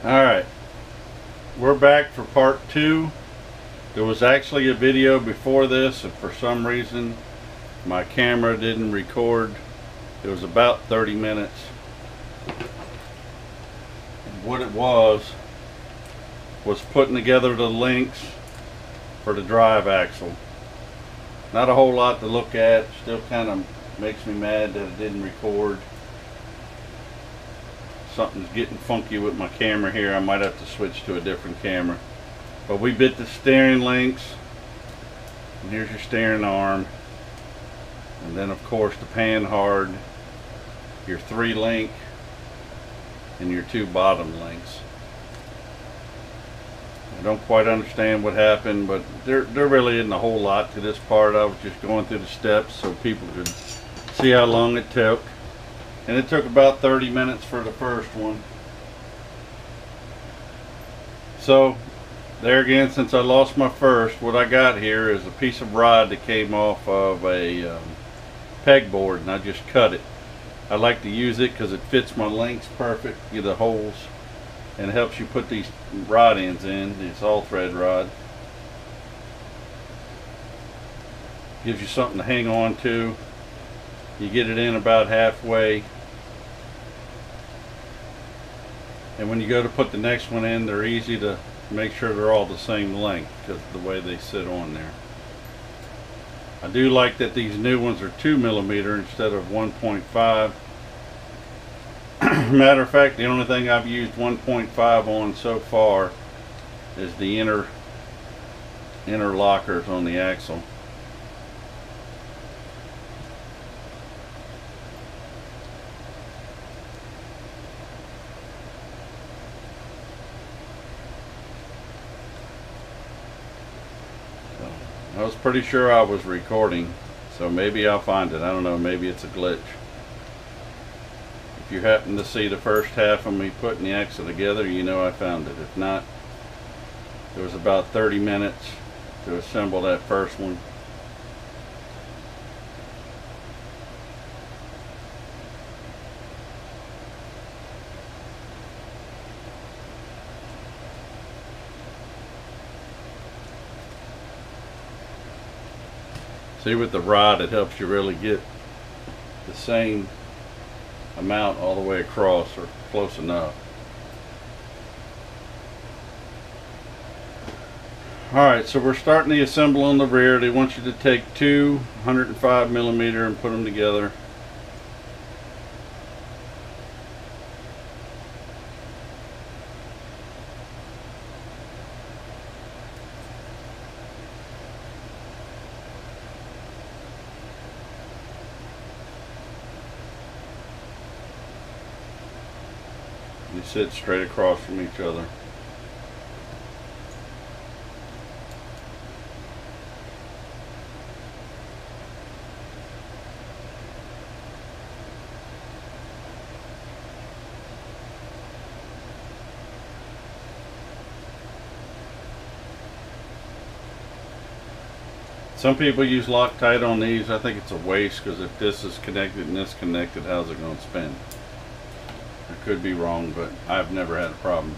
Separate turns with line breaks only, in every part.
Alright, we're back for part 2. There was actually a video before this, and for some reason my camera didn't record. It was about 30 minutes. And what it was putting together the links for the drive axle. Not a whole lot to look at. Still kind of makes me mad that it didn't record. Something's getting funky with my camera here. I might have to switch to a different camera. But we bit the steering links, and here's your steering arm, and then of course the pan hard, your 3 link, and your 2 bottom links. I don't quite understand what happened, but there really isn't a whole lot to this part. I was just going through the steps so people could see how long it took. And it took about 30 minutes for the first one. So there again, since I lost my first, what I got here is a piece of rod that came off of a pegboard, and I just cut it. I like to use it because it fits my links perfect, get the holes, and it helps you put these rod ends in. It's all thread rod. Gives you something to hang on to. You get it in about halfway, and when you go to put the next one in, they're easy to make sure they're all the same length because of the way they sit on there. I do like that these new ones are 2mm instead of 1.5. Matter of fact, the only thing I've used 1.5 on so far is the inner lockers on the axle. I was pretty sure I was recording, so maybe I'll find it. I don't know, maybe it's a glitch. If you happen to see the first half of me putting the axle together, you know I found it. If not, it was about 30 minutes to assemble that first one. See, with the rod, it helps you really get the same amount all the way across, or close enough. Alright, so we're starting the assembly on the rear. They want you to take 2 105mm and put them together. You sit straight across from each other. Some people use Loctite on these. I think it's a waste, because if this is connected and this connected, how's it going to spin? I could be wrong, but I've never had a problem.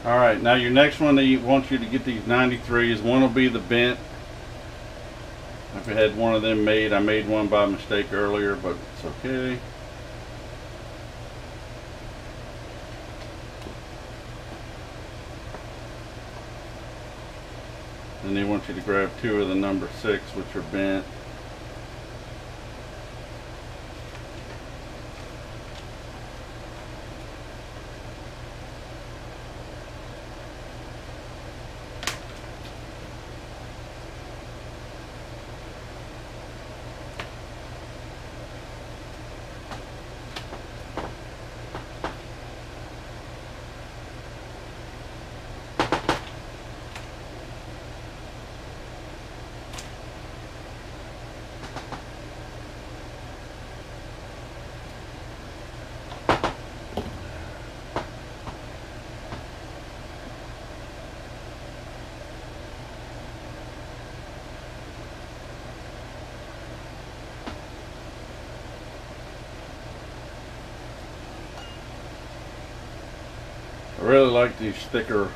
Alright, now your next one, they want you to get these 93s. One will be the bent. I've had one of them made. I made one by mistake earlier, but it's okay. Then they want you to grab 2 of the number 6, which are bent. really like these thicker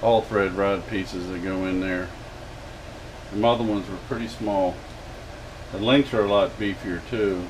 all thread rod pieces that go in there. The other ones were pretty small. The links are a lot beefier too.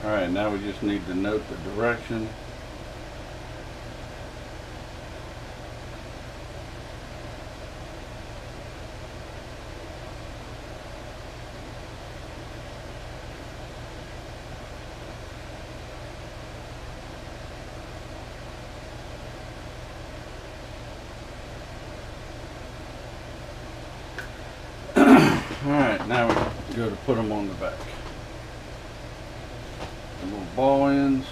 Alright, now we just need to note the direction. Alright, now we go to put them on the back. The little ball ends.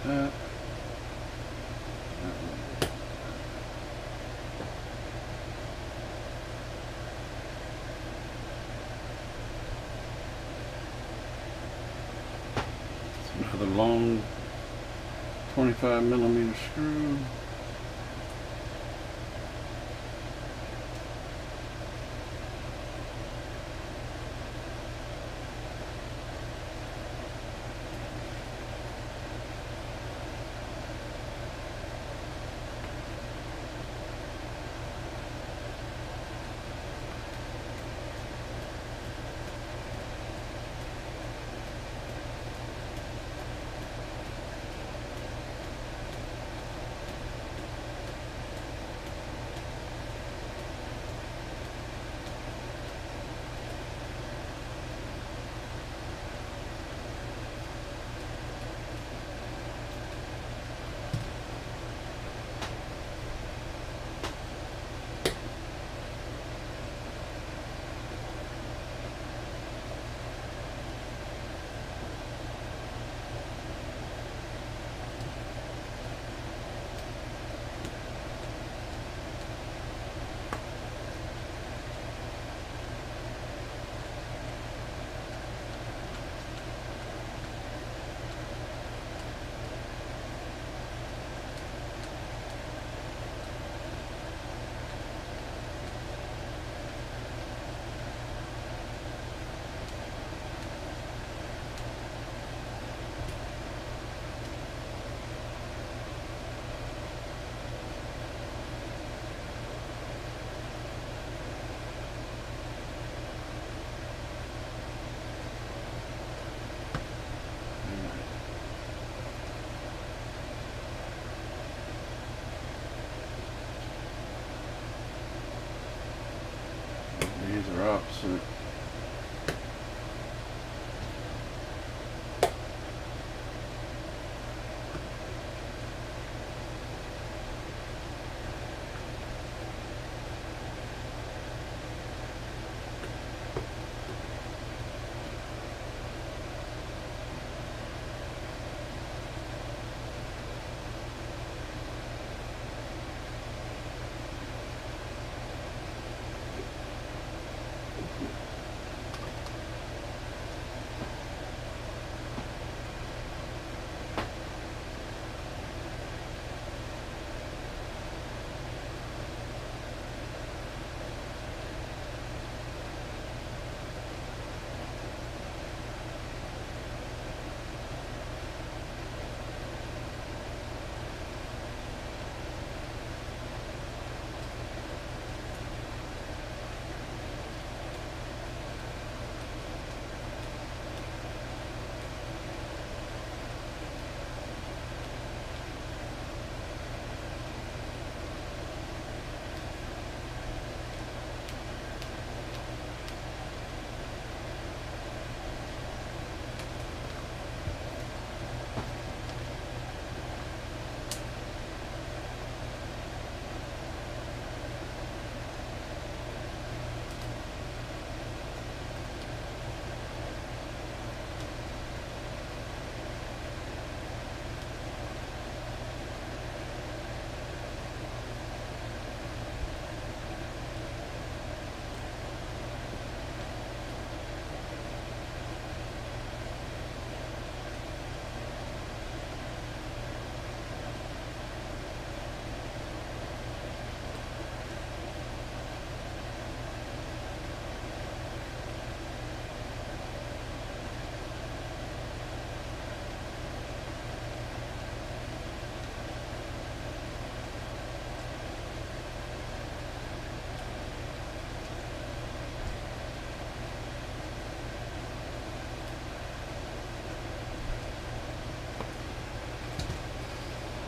That. Another long 25mm screw. These are opposite.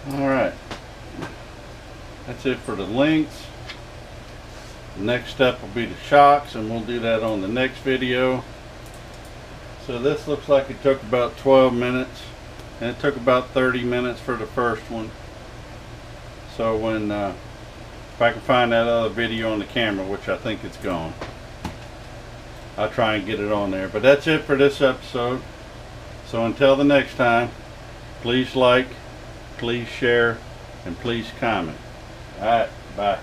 Alright, that's it for the links. The next step will be the shocks, and we'll do that on the next video. So this looks like it took about 12 minutes, and it took about 30 minutes for the first one. So when if I can find that other video on the camera, which I think it's gone, I'll try and get it on there. But that's it for this episode. So until the next time, please like, please share, and please comment. Alright, bye.